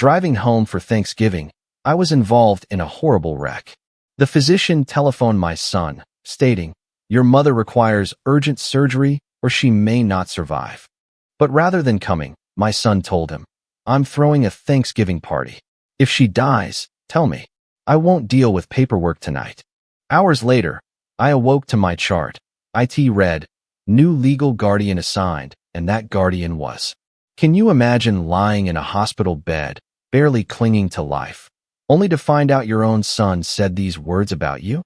Driving home for Thanksgiving, I was involved in a horrible wreck. The physician telephoned my son, stating, "Your mother requires urgent surgery or she may not survive." But rather than coming, my son told him, "I'm throwing a Thanksgiving party. If she dies, tell me. I won't deal with paperwork tonight." Hours later, I awoke to my chart. IT read, "New legal guardian assigned," and that guardian was. Can you imagine lying in a hospital bed, barely clinging to life, only to find out your own son said these words about you?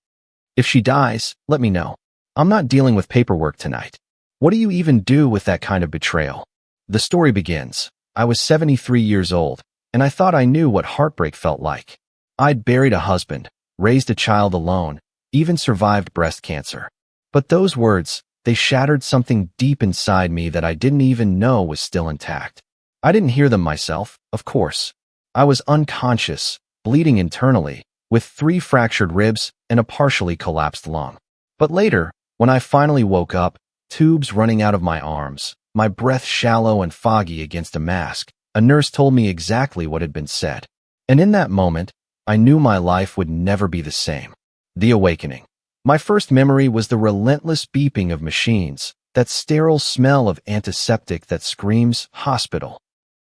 "If she dies, let me know. I'm not dealing with paperwork tonight." What do you even do with that kind of betrayal? The story begins. I was 73 years old, and I thought I knew what heartbreak felt like. I'd buried a husband, raised a child alone, even survived breast cancer. But those words, they shattered something deep inside me that I didn't even know was still intact. I didn't hear them myself, of course. I was unconscious, bleeding internally, with 3 fractured ribs and a partially collapsed lung. But later, when I finally woke up, tubes running out of my arms, my breath shallow and foggy against a mask, a nurse told me exactly what had been said. And in that moment, I knew my life would never be the same. The awakening. My first memory was the relentless beeping of machines, that sterile smell of antiseptic that screams, "hospital."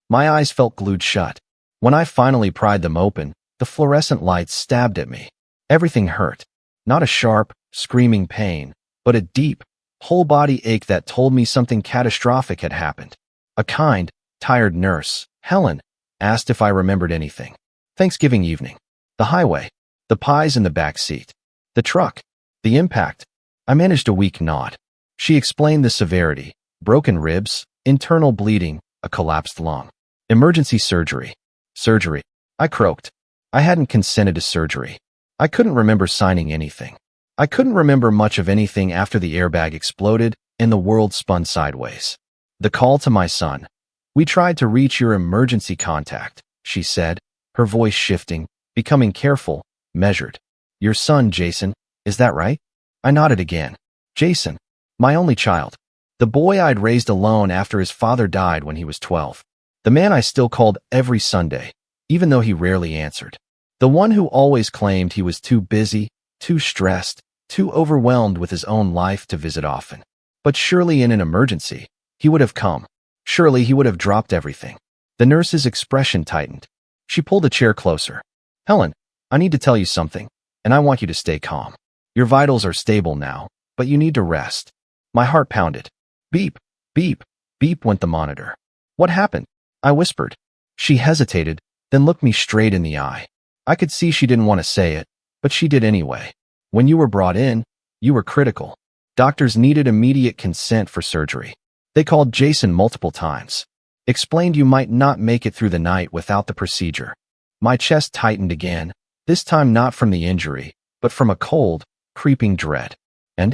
My eyes felt glued shut. When I finally pried them open, the fluorescent lights stabbed at me. Everything hurt. Not a sharp, screaming pain, but a deep, whole-body ache that told me something catastrophic had happened. A kind, tired nurse, Helen, asked if I remembered anything. Thanksgiving evening. The highway. The pies in the back seat. The truck. The impact. I managed a weak nod. She explained the severity: broken ribs, internal bleeding, a collapsed lung. Emergency surgery. Surgery. I croaked. I hadn't consented to surgery. I couldn't remember signing anything. I couldn't remember much of anything after the airbag exploded and the world spun sideways. The call to my son. "We tried to reach your emergency contact," she said, her voice shifting, becoming careful, measured. "Your son, Jason, is that right?" I nodded again. Jason. My only child. The boy I'd raised alone after his father died when he was 12. The man I still called every Sunday, even though he rarely answered. The one who always claimed he was too busy, too stressed, too overwhelmed with his own life to visit often. But surely in an emergency, he would have come. Surely he would have dropped everything. The nurse's expression tightened. She pulled a chair closer. "Helen, I need to tell you something, and I want you to stay calm. Your vitals are stable now, but you need to rest." My heart pounded. Beep, beep, beep went the monitor. "What happened?" I whispered. She hesitated, then looked me straight in the eye. I could see she didn't want to say it, but she did anyway. "When you were brought in, you were critical. Doctors needed immediate consent for surgery. They called Jason multiple times. Explained you might not make it through the night without the procedure." My chest tightened again, this time not from the injury, but from a cold, creeping dread. "And?"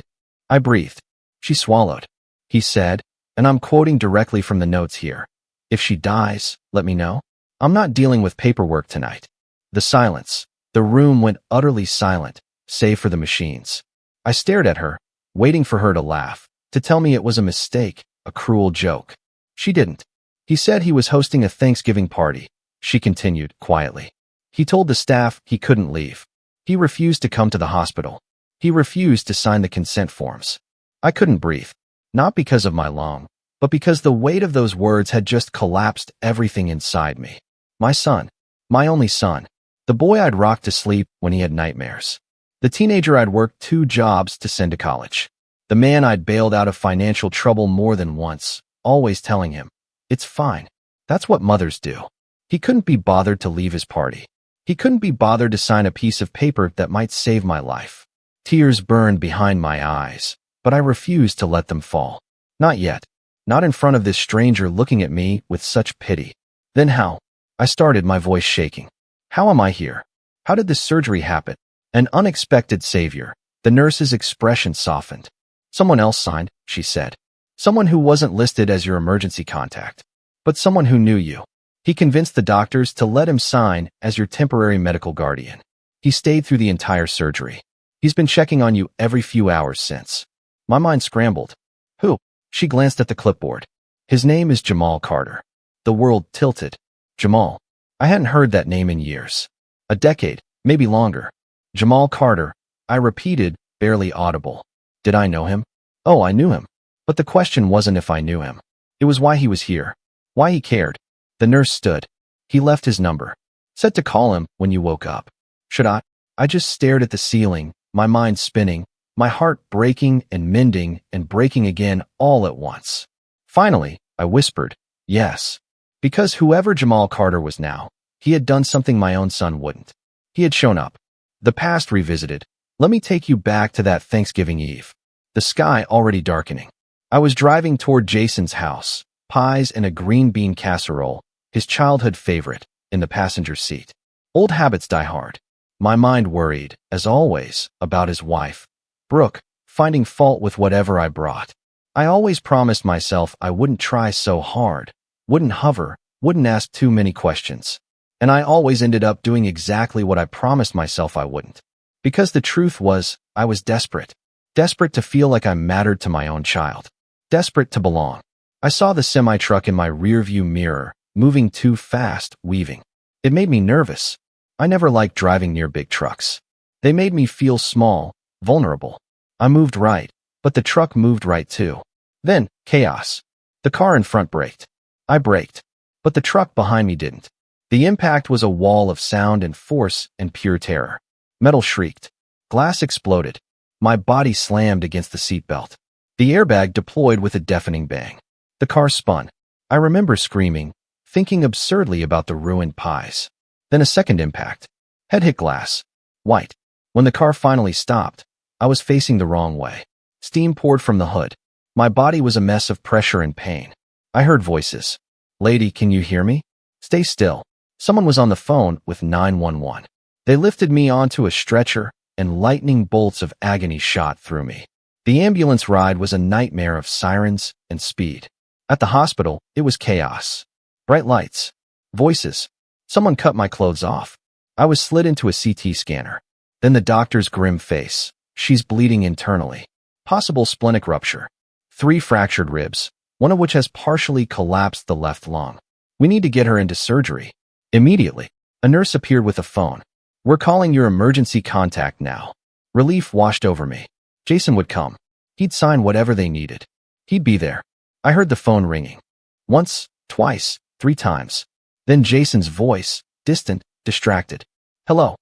I breathed. She swallowed. He said, and I'm quoting directly from the notes here, "If she dies, let me know. I'm not dealing with paperwork tonight." The silence. The room went utterly silent, save for the machines. I stared at her, waiting for her to laugh, to tell me it was a mistake, a cruel joke. She didn't. "He said he was hosting a Thanksgiving party," she continued quietly. "He told the staff he couldn't leave. He refused to come to the hospital. He refused to sign the consent forms." I couldn't breathe. Not because of my lung, but because the weight of those words had just collapsed everything inside me. My son. My only son. The boy I'd rocked to sleep when he had nightmares. The teenager I'd worked 2 jobs to send to college. The man I'd bailed out of financial trouble more than once, always telling him, "It's fine. That's what mothers do." He couldn't be bothered to leave his party. He couldn't be bothered to sign a piece of paper that might save my life. Tears burned behind my eyes, but I refused to let them fall. Not yet. Not in front of this stranger looking at me with such pity. "Then how?" I started, my voice shaking. "How am I here? How did this surgery happen?" An unexpected savior. The nurse's expression softened. "Someone else signed," she said. "Someone who wasn't listed as your emergency contact, but someone who knew you. He convinced the doctors to let him sign as your temporary medical guardian. He stayed through the entire surgery. He's been checking on you every few hours since." My mind scrambled. "Who?" She glanced at the clipboard. "His name is Jamal Carter." The world tilted. "Jamal. I hadn't heard that name in years. A decade, maybe longer. Jamal Carter, I repeated, barely audible. Did I know him? Oh, I knew him. But the question wasn't if I knew him. It was why he was here. Why he cared. The nurse stood. He left his number. Said to call him when you woke up. Should I? I just stared at the ceiling, my mind spinning, my heart breaking and mending and breaking again all at once. Finally, I whispered, yes. Because whoever Jamal Carter was now, he had done something my own son wouldn't. He had shown up. The past revisited. Let me take you back to that Thanksgiving Eve. The sky already darkening. I was driving toward Jason's house, pies and a green bean casserole, his childhood favorite, in the passenger seat. Old habits die hard. My mind worried, as always, about his wife, Brooke, finding fault with whatever I brought. I always promised myself I wouldn't try so hard, wouldn't hover, wouldn't ask too many questions. And I always ended up doing exactly what I promised myself I wouldn't. Because the truth was, I was desperate. Desperate to feel like I mattered to my own child. Desperate to belong. I saw the semi-truck in my rearview mirror, moving too fast, weaving. It made me nervous. I never liked driving near big trucks. They made me feel small, vulnerable. I moved right, but the truck moved right too. Then, chaos. The car in front braked. I braked, but the truck behind me didn't. The impact was a wall of sound and force and pure terror. Metal shrieked. Glass exploded. My body slammed against the seatbelt. The airbag deployed with a deafening bang. The car spun. I remember screaming, thinking absurdly about the ruined pies. Then a second impact. Head hit glass. White. When the car finally stopped, I was facing the wrong way. Steam poured from the hood. My body was a mess of pressure and pain. I heard voices. Lady, can you hear me? Stay still. Someone was on the phone with 911. They lifted me onto a stretcher, and lightning bolts of agony shot through me. The ambulance ride was a nightmare of sirens and speed. At the hospital, it was chaos. Bright lights. Voices. Someone cut my clothes off. I was slid into a CT scanner. Then the doctor's grim face. She's bleeding internally. Possible splenic rupture. 3 fractured ribs, one of which has partially collapsed the left lung. We need to get her into surgery. Immediately, a nurse appeared with a phone. We're calling your emergency contact now. Relief washed over me. Jason would come. He'd sign whatever they needed. He'd be there. I heard the phone ringing. Once, twice, 3 times. Then Jason's voice, distant, distracted. Hello.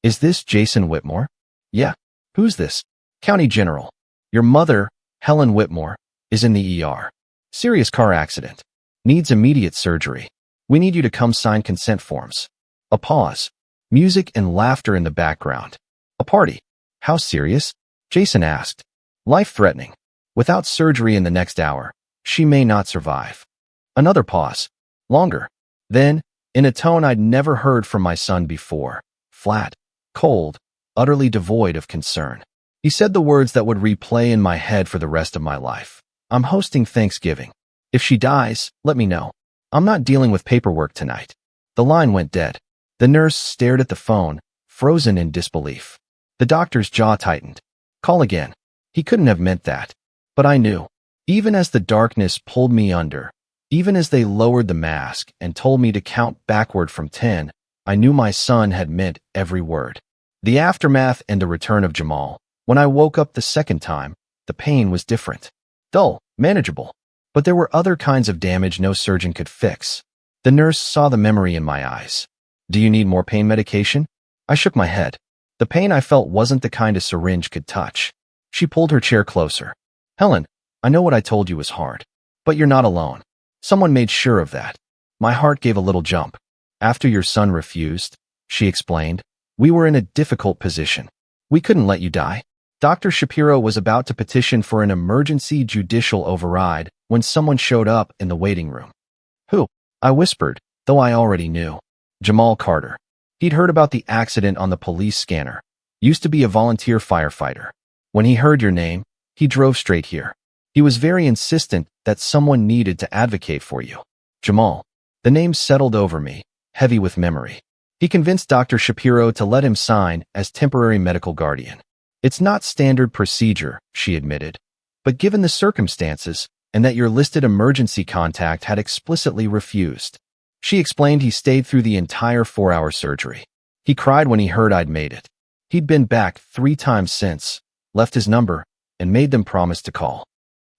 Is this Jason Whitmore? Yeah. Who's this? County General. Your mother, Helen Whitmore, is in the ER. Serious car accident. Needs immediate surgery. We need you to come sign consent forms. A pause. Music and laughter in the background. A party. How serious? Jason asked. Life-threatening. Without surgery in the next hour, she may not survive. Another pause. Longer. Then, in a tone I'd never heard from my son before, flat, cold, utterly devoid of concern. He said the words that would replay in my head for the rest of my life. I'm hosting Thanksgiving. If she dies, let me know. I'm not dealing with paperwork tonight. The line went dead. The nurse stared at the phone, frozen in disbelief. The doctor's jaw tightened. Call again. He couldn't have meant that. But I knew. Even as the darkness pulled me under, even as they lowered the mask and told me to count backward from 10, I knew my son had meant every word. The aftermath and the return of Jamal. When I woke up the second time, the pain was different. Dull, manageable. But there were other kinds of damage no surgeon could fix. The nurse saw the memory in my eyes. Do you need more pain medication? I shook my head. The pain I felt wasn't the kind a syringe could touch. She pulled her chair closer. Helen, I know what I told you was hard. But you're not alone. Someone made sure of that. My heart gave a little jump. After your son refused, she explained, we were in a difficult position. We couldn't let you die. Dr. Shapiro was about to petition for an emergency judicial override when someone showed up in the waiting room. Who? I whispered, though I already knew. Jamal Carter. He'd heard about the accident on the police scanner. Used to be a volunteer firefighter. When he heard your name, he drove straight here. He was very insistent that someone needed to advocate for you. Jamal. The name settled over me, heavy with memory. He convinced Dr. Shapiro to let him sign as temporary medical guardian. It's not standard procedure, she admitted. But given the circumstances, and that your listed emergency contact had explicitly refused. She explained he stayed through the entire 4-hour surgery. He cried when he heard I'd made it. He'd been back 3 times since, left his number, and made them promise to call.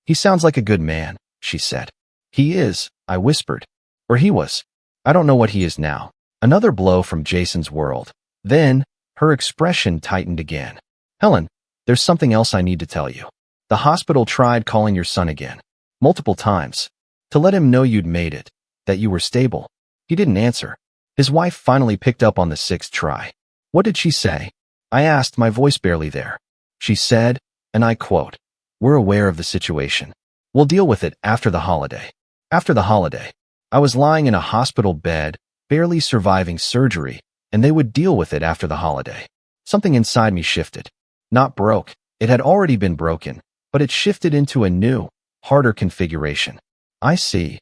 He sounds like a good man, she said. He is, I whispered. Or he was. I don't know what he is now. Another blow from Jason's world. Then, her expression tightened again. Helen, there's something else I need to tell you. The hospital tried calling your son again. Multiple times. To let him know you'd made it. That you were stable. He didn't answer. His wife finally picked up on the 6th try. What did she say? I asked, my voice barely there. She said, and I quote, "We're aware of the situation. We'll deal with it after the holiday." After the holiday. I was lying in a hospital bed, barely surviving surgery, and they would deal with it after the holiday. Something inside me shifted. Not broke. It had already been broken, but it shifted into a new, harder configuration. I see,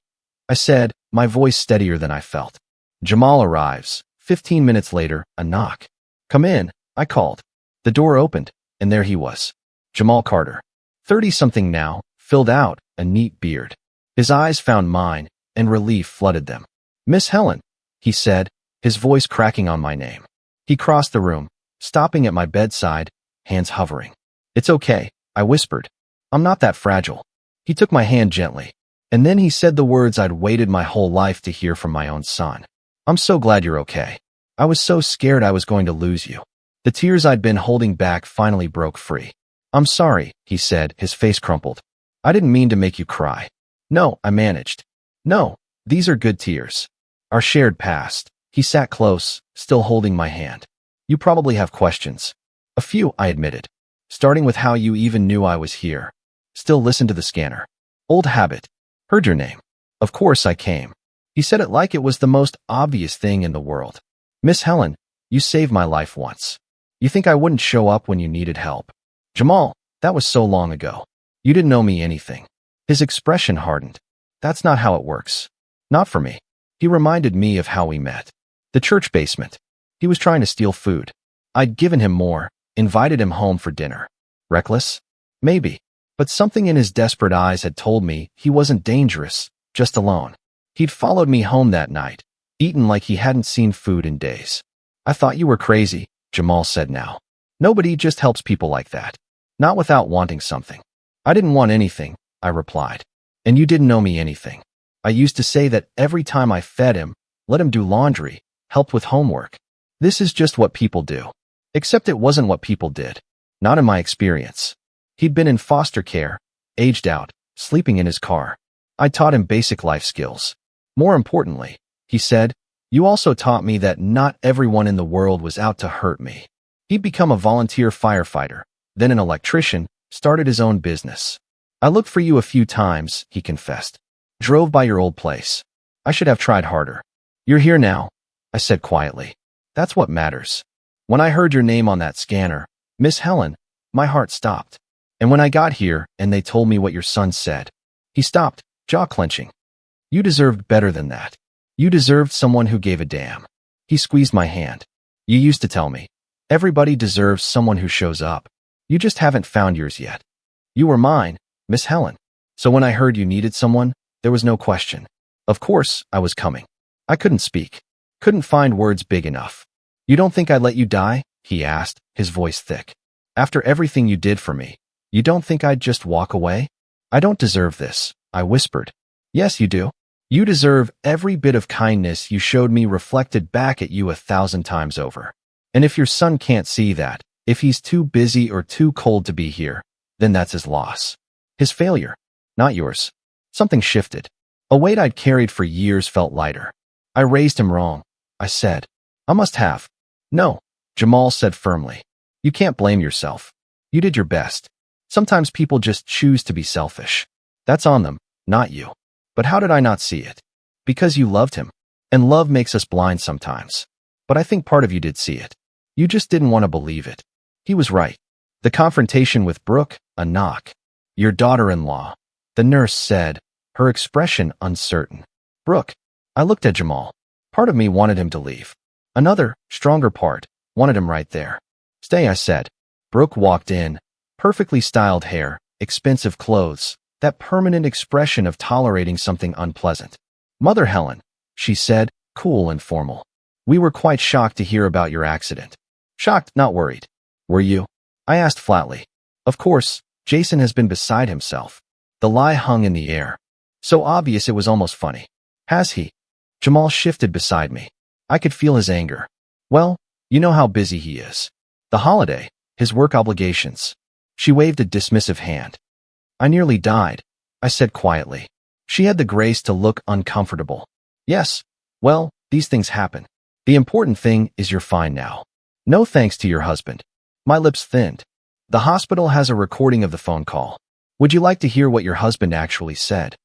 I said, my voice steadier than I felt. Jamal arrives. 15 minutes later, a knock. Come in, I called. The door opened, and there he was. Jamal Carter. 30-something now, filled out, a neat beard. His eyes found mine, and relief flooded them. Miss Helen, he said, his voice cracking on my name. He crossed the room, stopping at my bedside, hands hovering. It's okay, I whispered. I'm not that fragile. He took my hand gently, and then he said the words I'd waited my whole life to hear from my own son. I'm so glad you're okay. I was so scared I was going to lose you. The tears I'd been holding back finally broke free. I'm sorry, he said, his face crumpled. I didn't mean to make you cry. No, I managed. No, these are good tears. Our shared past. He sat close, still holding my hand. You probably have questions. A few, I admitted. Starting with how you even knew I was here. Still listen to the scanner. Old habit. Heard your name. Of course I came. He said it like it was the most obvious thing in the world. Miss Helen, you saved my life once. You think I wouldn't show up when you needed help? Jamal, that was so long ago. You didn't owe me anything. His expression hardened. That's not how it works. Not for me. He reminded me of how we met. The church basement. He was trying to steal food. I'd given him more, invited him home for dinner. Reckless? Maybe. But something in his desperate eyes had told me he wasn't dangerous, just alone. He'd followed me home that night, eaten like he hadn't seen food in days. I thought you were crazy, Jamal said now. Nobody just helps people like that. Not without wanting something. I didn't want anything, I replied. And you didn't owe me anything. I used to say that every time I fed him, let him do laundry, helped with homework. This is just what people do. Except it wasn't what people did. Not in my experience. He'd been in foster care, aged out, sleeping in his car. I taught him basic life skills. More importantly, he said, you also taught me that not everyone in the world was out to hurt me. He'd become a volunteer firefighter, then an electrician, started his own business. I looked for you a few times, he confessed. Drove by your old place. I should have tried harder. You're here now, I said quietly. That's what matters. When I heard your name on that scanner, Miss Helen, my heart stopped. And when I got here and they told me what your son said, he stopped, jaw clenching. You deserved better than that. You deserved someone who gave a damn. He squeezed my hand. You used to tell me, everybody deserves someone who shows up. You just haven't found yours yet. You were mine, Miss Helen. So when I heard you needed someone, there was no question. Of course, I was coming. I couldn't speak. Couldn't find words big enough. You don't think I'd let you die? He asked, his voice thick. After everything you did for me, you don't think I'd just walk away? I don't deserve this, I whispered. Yes, you do. You deserve every bit of kindness you showed me reflected back at you 1,000 times over. And if your son can't see that, if he's too busy or too cold to be here, then that's his loss. His failure, not yours. Something shifted. A weight I'd carried for years felt lighter. I raised him wrong, I said. I must have. No, Jamal said firmly. You can't blame yourself. You did your best. Sometimes people just choose to be selfish. That's on them, not you. But how did I not see it? Because you loved him. And love makes us blind sometimes. But I think part of you did see it. You just didn't want to believe it. He was right. The confrontation with Brooke, a knock. Your daughter-in-law, the nurse said, her expression uncertain. Brooke. I looked at Jamal. Part of me wanted him to leave. Another, stronger part, wanted him right there. Stay, I said. Brooke walked in. Perfectly styled hair, expensive clothes, that permanent expression of tolerating something unpleasant. Mother Helen, she said, cool and formal. We were quite shocked to hear about your accident. Shocked, not worried. Were you? I asked flatly. Of course, Jason has been beside himself. The lie hung in the air. So obvious it was almost funny. Has he? Jamal shifted beside me. I could feel his anger. Well, you know how busy he is. The holiday, his work obligations. She waved a dismissive hand. I nearly died, I said quietly. She had the grace to look uncomfortable. Yes, well, these things happen. The important thing is you're fine now. No thanks to your husband. My lips thinned. The hospital has a recording of the phone call. Would you like to hear what your husband actually said?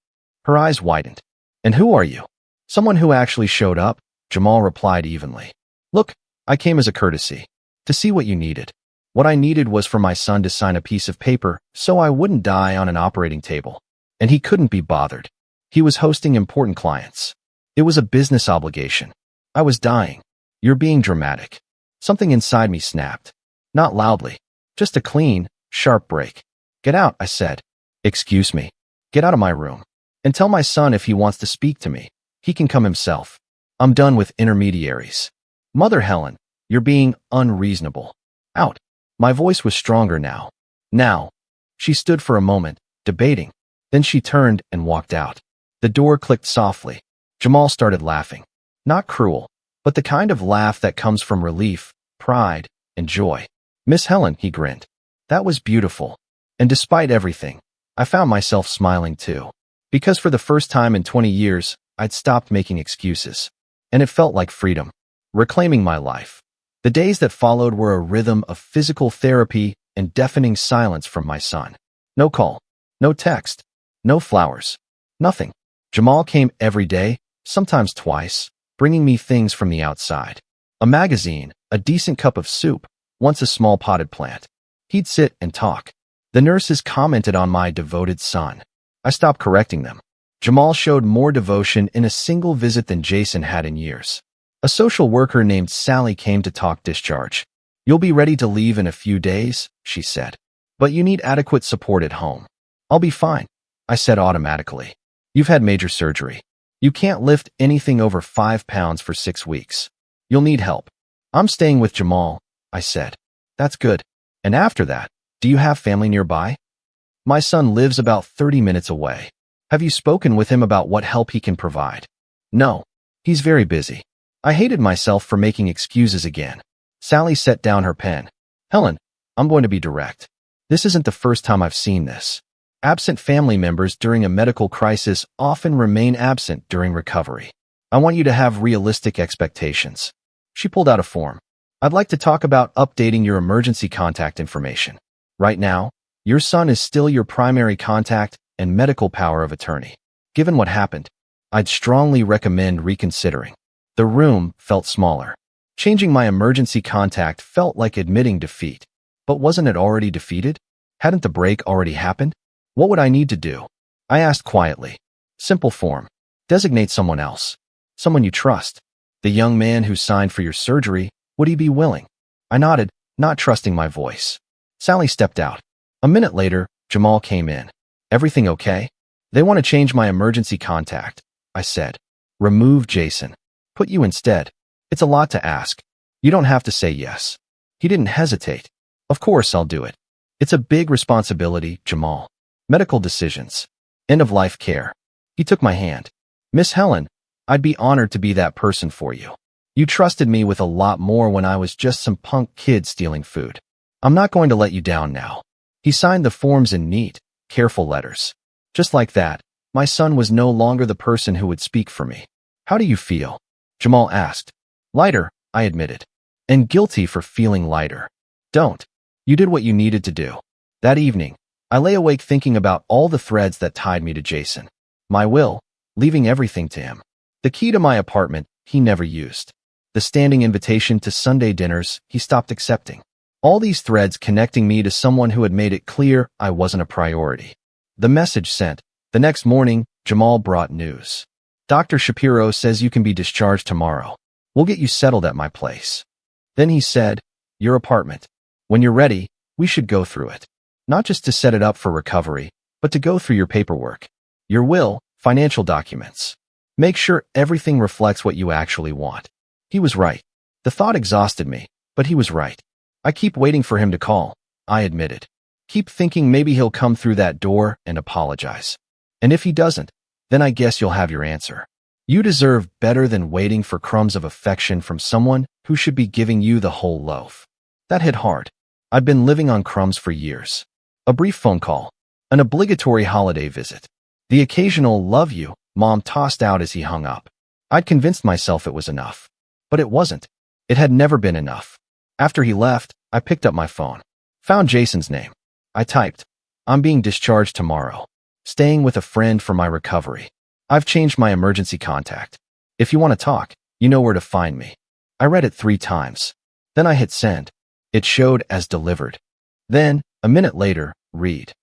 Her eyes widened. And who are you? Someone who actually showed up, Jamal replied evenly. Look, I came as a courtesy. To see what you needed. What I needed was for my son to sign a piece of paper so I wouldn't die on an operating table. And he couldn't be bothered. He was hosting important clients. It was a business obligation. I was dying. You're being dramatic. Something inside me snapped. Not loudly. Just a clean, sharp break. Get out, I said. Excuse me. Get out of my room. And tell my son if he wants to speak to me, he can come himself. I'm done with intermediaries. Mother Helen, you're being unreasonable. Out. My voice was stronger now. Now. She stood for a moment, debating. Then she turned and walked out. The door clicked softly. Jamal started laughing. Not cruel, but the kind of laugh that comes from relief, pride, and joy. Miss Helen, he grinned. That was beautiful. And despite everything, I found myself smiling too. Because for the first time in 20 years, I'd stopped making excuses. And it felt like freedom. Reclaiming my life. The days that followed were a rhythm of physical therapy and deafening silence from my son. No call. No text. No flowers. Nothing. Jamal came every day, sometimes twice, bringing me things from the outside. A magazine, a decent cup of soup, once a small potted plant. He'd sit and talk. The nurses commented on my devoted son. I stopped correcting them. Jamal showed more devotion in a single visit than Jason had in years. A social worker named Sally came to talk discharge. You'll be ready to leave in a few days, she said. But you need adequate support at home. I'll be fine, I said automatically. You've had major surgery. You can't lift anything over 5 pounds for 6 weeks. You'll need help. I'm staying with Jamal, I said. That's good. And after that, do you have family nearby? My son lives about 30 minutes away. Have you spoken with him about what help he can provide? No. He's very busy. I hated myself for making excuses again. Sally set down her pen. Helen, I'm going to be direct. This isn't the first time I've seen this. Absent family members during a medical crisis often remain absent during recovery. I want you to have realistic expectations. She pulled out a form. I'd like to talk about updating your emergency contact information. Right now, your son is still your primary contact and medical power of attorney. Given what happened, I'd strongly recommend reconsidering. The room felt smaller. Changing my emergency contact felt like admitting defeat. But wasn't it already defeated? Hadn't the break already happened? What would I need to do? I asked quietly. Simple form. Designate someone else. Someone you trust. The young man who signed for your surgery, would he be willing? I nodded, not trusting my voice. Sally stepped out. A minute later, Jamal came in. Everything okay? They want to change my emergency contact, I said. Remove Jason. Put you instead. It's a lot to ask. You don't have to say yes. He didn't hesitate. Of course I'll do it. It's a big responsibility, Jamal. Medical decisions. End-of-life care. He took my hand. Miss Helen, I'd be honored to be that person for you. You trusted me with a lot more when I was just some punk kid stealing food. I'm not going to let you down now. He signed the forms in neat, careful letters. Just like that, my son was no longer the person who would speak for me. How do you feel? Jamal asked. Lighter, I admitted. And guilty for feeling lighter. Don't. You did what you needed to do. That evening, I lay awake thinking about all the threads that tied me to Jason. My will, leaving everything to him. The key to my apartment, he never used. The standing invitation to Sunday dinners, he stopped accepting. All these threads connecting me to someone who had made it clear I wasn't a priority. The message sent. The next morning, Jamal brought news. Dr. Shapiro says you can be discharged tomorrow. We'll get you settled at my place. Then he said, your apartment. When you're ready, we should go through it. Not just to set it up for recovery, but to go through your paperwork. Your will, financial documents. Make sure everything reflects what you actually want. He was right. The thought exhausted me, but he was right. I keep waiting for him to call, I admitted. Keep thinking maybe he'll come through that door and apologize. And if he doesn't, then I guess you'll have your answer. You deserve better than waiting for crumbs of affection from someone who should be giving you the whole loaf. That hit hard. I'd been living on crumbs for years. A brief phone call, an obligatory holiday visit, the occasional love you Mom tossed out as he hung up. I'd convinced myself it was enough. But it wasn't. It had never been enough. After he left, I picked up my phone. Found Jason's name. I typed, "I'm being discharged tomorrow. Staying with a friend for my recovery. I've changed my emergency contact. If you want to talk, you know where to find me." I read it 3 times. Then I hit send. It showed as delivered. Then, a minute later, read.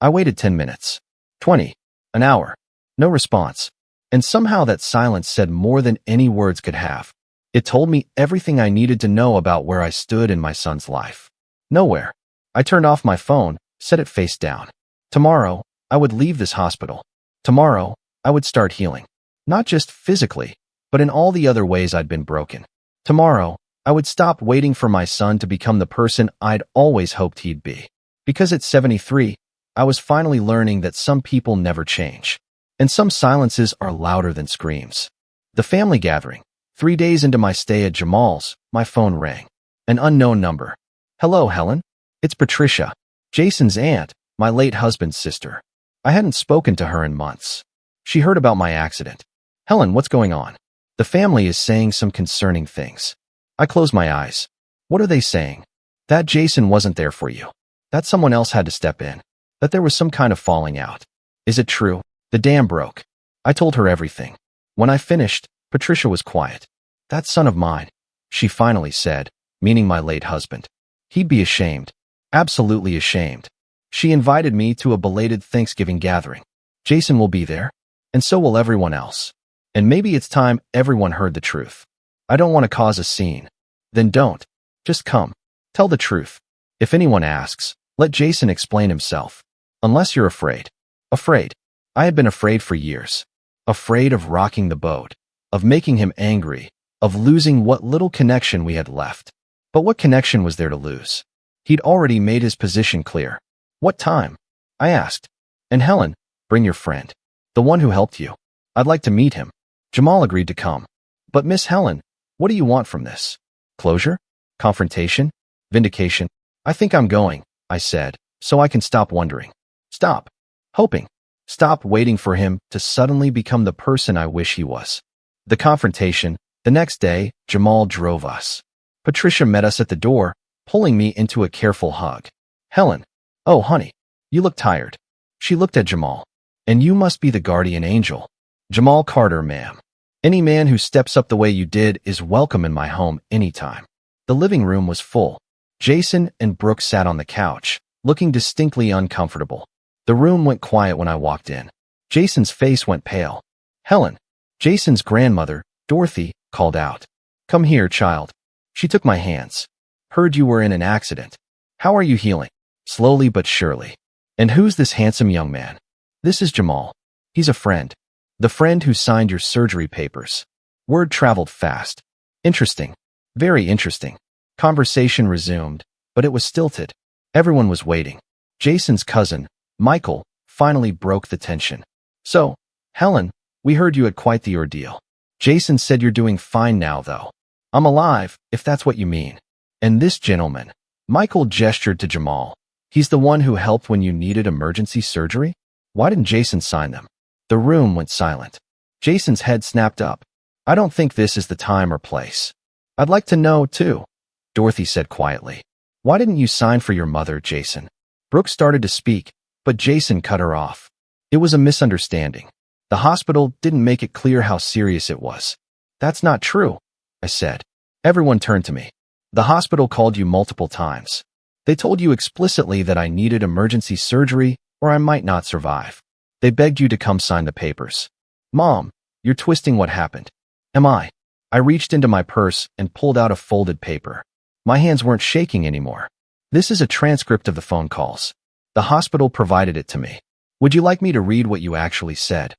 I waited 10 minutes. 20. An hour. No response. And somehow that silence said more than any words could have. It told me everything I needed to know about where I stood in my son's life. Nowhere. I turned off my phone, set it face down. Tomorrow, I would leave this hospital. Tomorrow, I would start healing. Not just physically, but in all the other ways I'd been broken. Tomorrow, I would stop waiting for my son to become the person I'd always hoped he'd be. Because at 73, I was finally learning that some people never change. And some silences are louder than screams. The family gathering. 3 days into my stay at Jamal's, my phone rang. An unknown number. "Hello, Helen. It's Patricia, Jason's aunt, my late husband's sister." I hadn't spoken to her in months. She heard about my accident. "Helen, what's going on?" "The family is saying some concerning things." I closed my eyes. "What are they saying?" "That Jason wasn't there for you. That someone else had to step in. That there was some kind of falling out." "Is it true?" "The dam broke." I told her everything. When I finished, Patricia was quiet. "That son of mine," she finally said, meaning my late husband. "He'd be ashamed. Absolutely ashamed." She invited me to a belated Thanksgiving gathering. "Jason will be there, and so will everyone else. And maybe it's time everyone heard the truth. I don't want to cause a scene." "Then don't. Just come. Tell the truth. If anyone asks, let Jason explain himself. Unless you're afraid." Afraid. I had been afraid for years. Afraid of rocking the boat, of making him angry, of losing what little connection we had left. But what connection was there to lose? He'd already made his position clear. "What time?" I asked. "And Helen, bring your friend. The one who helped you. I'd like to meet him." Jamal agreed to come. "But Miss Helen, what do you want from this? Closure? Confrontation? Vindication?" "I think I'm going," I said, "so I can stop wondering. Stop hoping. Stop waiting for him to suddenly become the person I wish he was." The confrontation. The next day, Jamal drove us. Patricia met us at the door, pulling me into a careful hug. "Helen. Oh, honey. You look tired." She looked at Jamal. "And you must be the guardian angel." "Jamal Carter, ma'am. Any man who steps up the way you did is welcome in my home anytime." The living room was full. Jason and Brooke sat on the couch, looking distinctly uncomfortable. The room went quiet when I walked in. Jason's face went pale. "Helen." Jason's grandmother, Dorothy, called out. "Come here, child." She took my hands. "Heard you were in an accident. How are you healing?" "Slowly but surely." "And who's this handsome young man?" "This is Jamal. He's a friend. The friend who signed your surgery papers." Word traveled fast. "Interesting. Very interesting." Conversation resumed, but it was stilted. Everyone was waiting. Jason's cousin, Michael, finally broke the tension. "So, Helen, we heard you had quite the ordeal. Jason said you're doing fine now, though. I'm alive, if that's what you mean. And this gentleman," Michael gestured to Jamal, "he's the one who helped when you needed emergency surgery? Why didn't Jason sign them?" The room went silent. Jason's head snapped up. "I don't think this is the time or place." "I'd like to know, too," Dorothy said quietly. "Why didn't you sign for your mother, Jason?" Brooke started to speak, but Jason cut her off. "It was a misunderstanding. The hospital didn't make it clear how serious it was." "That's not true," I said. Everyone turned to me. "The hospital called you multiple times. They told you explicitly that I needed emergency surgery or I might not survive. They begged you to come sign the papers." "Mom, you're twisting what happened." "Am I?" I reached into my purse and pulled out a folded paper. My hands weren't shaking anymore. "This is a transcript of the phone calls. The hospital provided it to me. Would you like me to read what you actually said?"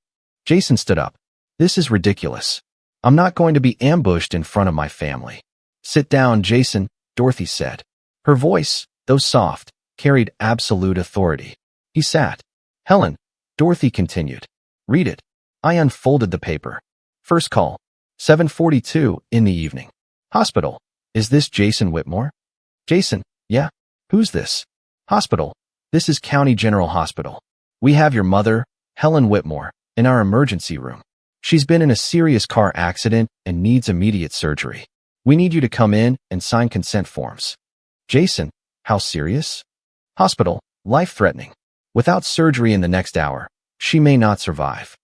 Jason stood up. This is ridiculous. I'm not going to be ambushed in front of my family. Sit down, Jason, Dorothy said. Her voice, though soft, carried absolute authority. He sat. Helen, Dorothy continued. Read it. I unfolded the paper. First call. 7:42 in the evening. Hospital. Is this Jason Whitmore? Jason, yeah. Who's this? Hospital. This is County General Hospital. We have your mother, Helen Whitmore, in our emergency room. She's been in a serious car accident and needs immediate surgery. We need you to come in and sign consent forms. Jason, how serious? Hospital, life-threatening. Without surgery in the next hour, she may not survive.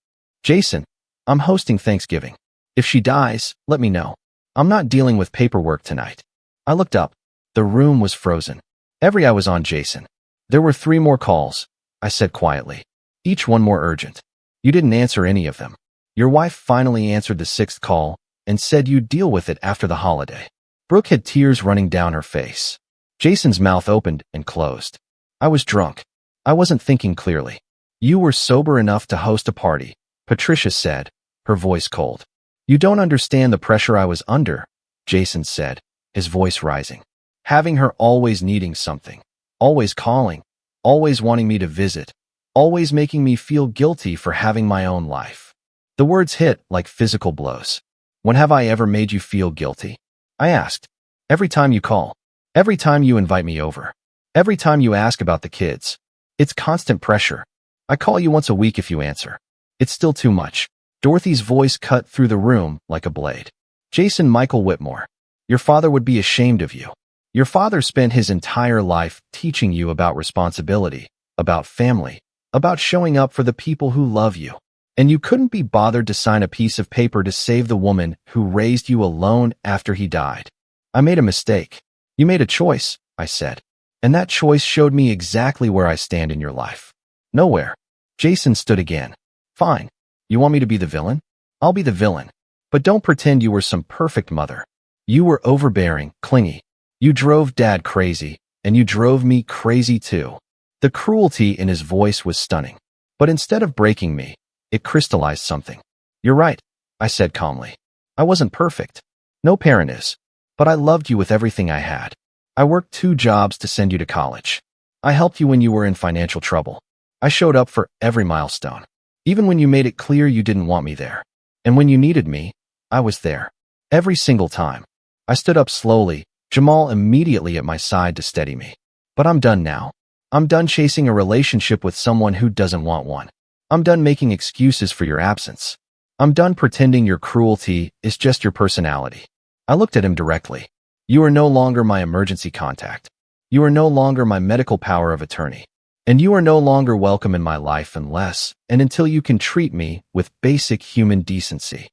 Jason, I'm hosting Thanksgiving. If she dies, let me know. I'm not dealing with paperwork tonight. I looked up. The room was frozen. Every eye was on Jason. There were 3 more calls, I said quietly. Each one more urgent. You didn't answer any of them. Your wife finally answered the 6th call and said you'd deal with it after the holiday. Brooke had tears running down her face. Jason's mouth opened and closed. I was drunk. I wasn't thinking clearly. You were sober enough to host a party, Patricia said, her voice cold. You don't understand the pressure I was under, Jason said, his voice rising. Having her always needing something, always calling, always wanting me to visit, always making me feel guilty for having my own life. The words hit like physical blows. When have I ever made you feel guilty? I asked. Every time you call. Every time you invite me over. Every time you ask about the kids. It's constant pressure. I call you once a week if you answer. It's still too much. Dorothy's voice cut through the room like a blade. Jason Michael Whitmore, your father would be ashamed of you. Your father spent his entire life teaching you about responsibility, about family, about showing up for the people who love you. And you couldn't be bothered to sign a piece of paper to save the woman who raised you alone after he died. I made a mistake. You made a choice, I said. And that choice showed me exactly where I stand in your life. Nowhere. Jason stood again. Fine. You want me to be the villain? I'll be the villain. But don't pretend you were some perfect mother. You were overbearing, clingy. You drove Dad crazy, and you drove me crazy too. The cruelty in his voice was stunning. But instead of breaking me, it crystallized something. You're right, I said calmly. I wasn't perfect. No parent is. But I loved you with everything I had. I worked 2 jobs to send you to college. I helped you when you were in financial trouble. I showed up for every milestone. Even when you made it clear you didn't want me there. And when you needed me, I was there. Every single time. I stood up slowly, Jamal immediately at my side to steady me. But I'm done now. I'm done chasing a relationship with someone who doesn't want one. I'm done making excuses for your absence. I'm done pretending your cruelty is just your personality. I looked at him directly. You are no longer my emergency contact. You are no longer my medical power of attorney. And you are no longer welcome in my life unless and until you can treat me with basic human decency.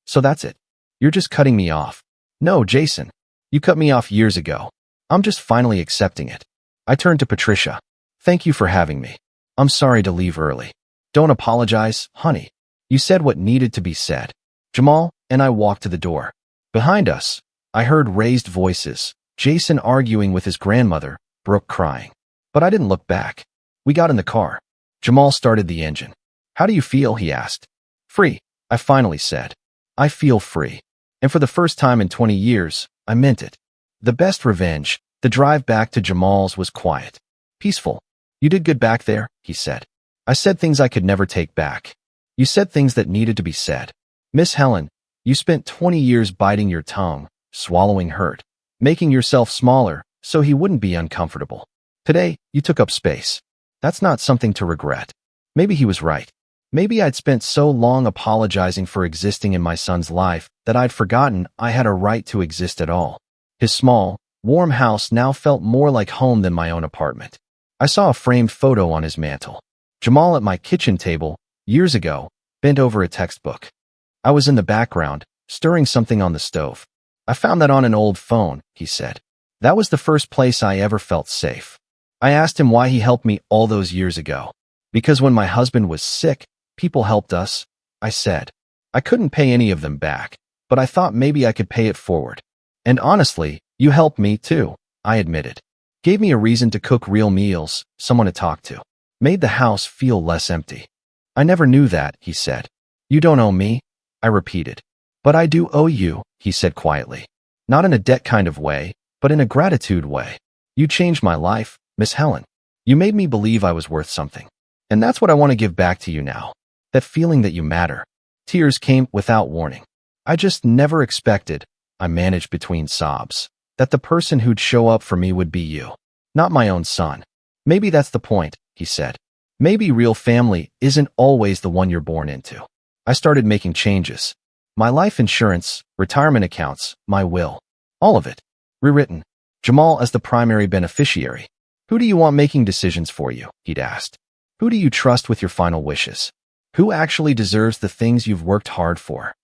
So that's it. You're just cutting me off. No, Jason. You cut me off years ago. I'm just finally accepting it. I turned to Patricia. Thank you for having me. I'm sorry to leave early. Don't apologize, honey. You said what needed to be said. Jamal and I walked to the door. Behind us, I heard raised voices, Jason arguing with his grandmother, Brooke crying. But I didn't look back. We got in the car. Jamal started the engine. How do you feel? He asked. Free, I finally said. I feel free. And for the first time in 20 years, I meant it. The best revenge, the drive back to Jamal's was quiet. Peaceful. You did good back there, he said. I said things I could never take back. You said things that needed to be said. Miss Helen, you spent 20 years biting your tongue, swallowing hurt, making yourself smaller so he wouldn't be uncomfortable. Today, you took up space. That's not something to regret. Maybe he was right. Maybe I'd spent so long apologizing for existing in my son's life that I'd forgotten I had a right to exist at all. His small, warm house now felt more like home than my own apartment. I saw a framed photo on his mantel. Jamal at my kitchen table, years ago, bent over a textbook. I was in the background, stirring something on the stove. I found that on an old phone, he said. That was the first place I ever felt safe. I asked him why he helped me all those years ago. Because when my husband was sick, people helped us, I said. I couldn't pay any of them back, but I thought maybe I could pay it forward. And honestly, you helped me too, I admitted. Gave me a reason to cook real meals, someone to talk to. Made the house feel less empty. I never knew that, he said. You don't owe me. I repeated. But I do owe you, he said quietly. Not in a debt kind of way, but in a gratitude way. You changed my life, Miss Helen. You made me believe I was worth something. And that's what I want to give back to you now. That feeling that you matter. Tears came without warning. I just never expected, I managed between sobs, that the person who'd show up for me would be you. Not my own son. Maybe that's the point, he said. Maybe real family isn't always the one you're born into. I started making changes. My life insurance, retirement accounts, my will. All of it. Rewritten. Jamal as the primary beneficiary. Who do you want making decisions for you? He'd asked. Who do you trust with your final wishes? Who actually deserves the things you've worked hard for?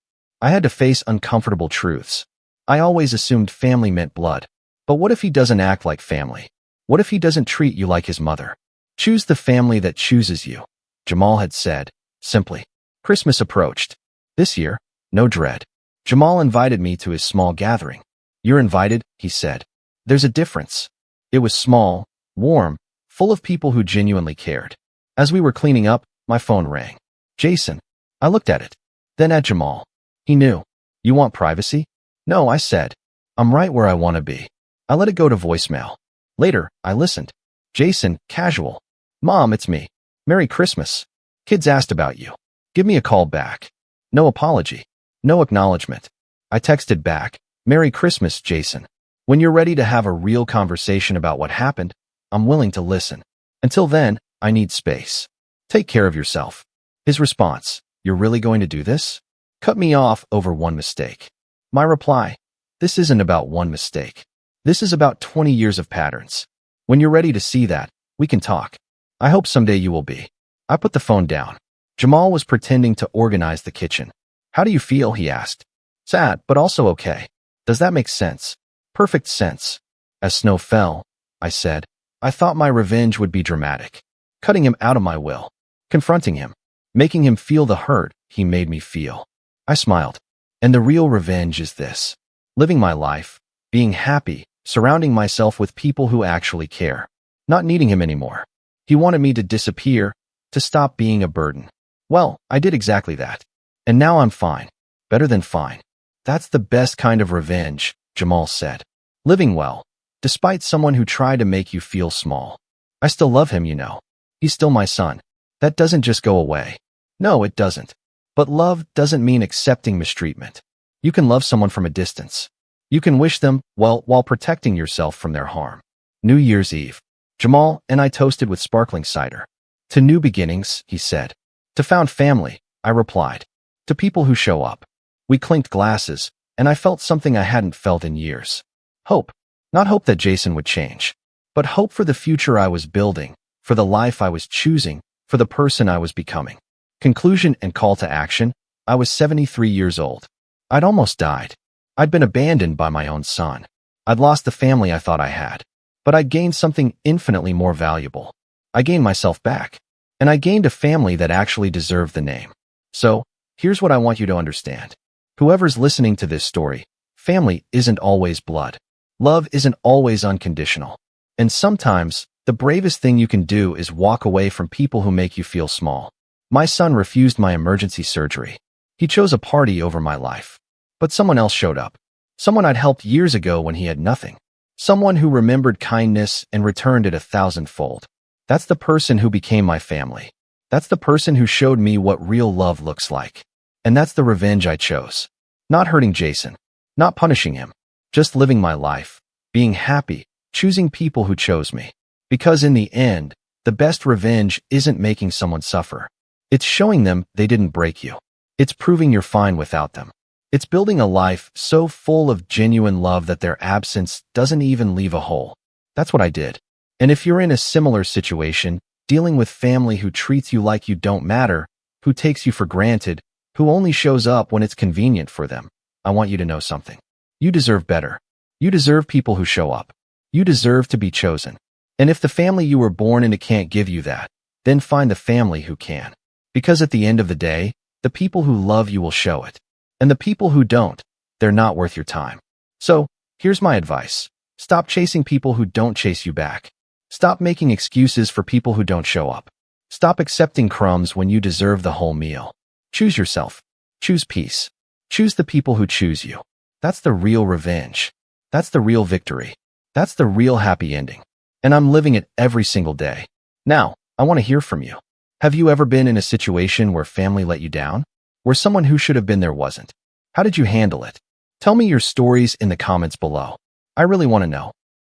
I had to face uncomfortable truths. I always assumed family meant blood. But what if he doesn't act like family? What if he doesn't treat you like his mother? Choose the family that chooses you, Jamal had said, simply. Christmas approached. This year, no dread. Jamal invited me to his small gathering. You're invited, he said. There's a difference. It was small, warm, full of people who genuinely cared. As we were cleaning up, my phone rang. Jason. I looked at it. Then at Jamal. He knew. You want privacy? No, I said. I'm right where I want to be. I let it go to voicemail. Later, I listened. Jason, casual. Mom, it's me. Merry Christmas. Kids asked about you. Give me a call back. No apology. No acknowledgement. I texted back. Merry Christmas, Jason. When you're ready to have a real conversation about what happened, I'm willing to listen. Until then, I need space. Take care of yourself. His response. You're really going to do this? Cut me off over one mistake. My reply. This isn't about one mistake. This is about 20 years of patterns. When you're ready to see that, we can talk. I hope someday you will be. I put the phone down. Jamal was pretending to organize the kitchen. How do you feel? He asked. Sad, but also okay. Does that make sense? Perfect sense. As snow fell, I said, I thought my revenge would be dramatic. Cutting him out of my will. Confronting him. Making him feel the hurt he made me feel. I smiled. And the real revenge is this. Living my life, being happy, surrounding myself with people who actually care. Not needing him anymore. He wanted me to disappear, to stop being a burden. Well, I did exactly that. And now I'm fine. Better than fine. That's the best kind of revenge, Jamal said. Living well, despite someone who tried to make you feel small. I still love him, you know. He's still my son. That doesn't just go away. No, it doesn't. But love doesn't mean accepting mistreatment. You can love someone from a distance. You can wish them well while protecting yourself from their harm. New Year's Eve. Jamal and I toasted with sparkling cider. To new beginnings, he said. To found family, I replied. To people who show up. We clinked glasses, and I felt something I hadn't felt in years. Hope. Not hope that Jason would change, but hope for the future I was building, for the life I was choosing, for the person I was becoming. Conclusion and call to action. I was 73 years old. I'd almost died. I'd been abandoned by my own son. I'd lost the family I thought I had. But I gained something infinitely more valuable. I gained myself back. And I gained a family that actually deserved the name. So, here's what I want you to understand. Whoever's listening to this story, family isn't always blood. Love isn't always unconditional. And sometimes, the bravest thing you can do is walk away from people who make you feel small. My son refused my emergency surgery. He chose a party over my life. But someone else showed up. Someone I'd helped years ago when he had nothing. Someone who remembered kindness and returned it 1,000-fold. That's the person who became my family. That's the person who showed me what real love looks like. And that's the revenge I chose. Not hurting Jason. Not punishing him. Just living my life. Being happy. Choosing people who chose me. Because in the end, the best revenge isn't making someone suffer. It's showing them they didn't break you. It's proving you're fine without them. It's building a life so full of genuine love that their absence doesn't even leave a hole. That's what I did. And if you're in a similar situation, dealing with family who treats you like you don't matter, who takes you for granted, who only shows up when it's convenient for them, I want you to know something. You deserve better. You deserve people who show up. You deserve to be chosen. And if the family you were born into can't give you that, then find the family who can. Because at the end of the day, the people who love you will show it. And the people who don't, they're not worth your time. So, here's my advice. Stop chasing people who don't chase you back. Stop making excuses for people who don't show up. Stop accepting crumbs when you deserve the whole meal. Choose yourself. Choose peace. Choose the people who choose you. That's the real revenge. That's the real victory. That's the real happy ending. And I'm living it every single day. Now, I want to hear from you. Have you ever been in a situation where family let you down? Where someone who should have been there wasn't? How did you handle it? Tell me your stories in the comments below. I really want to know.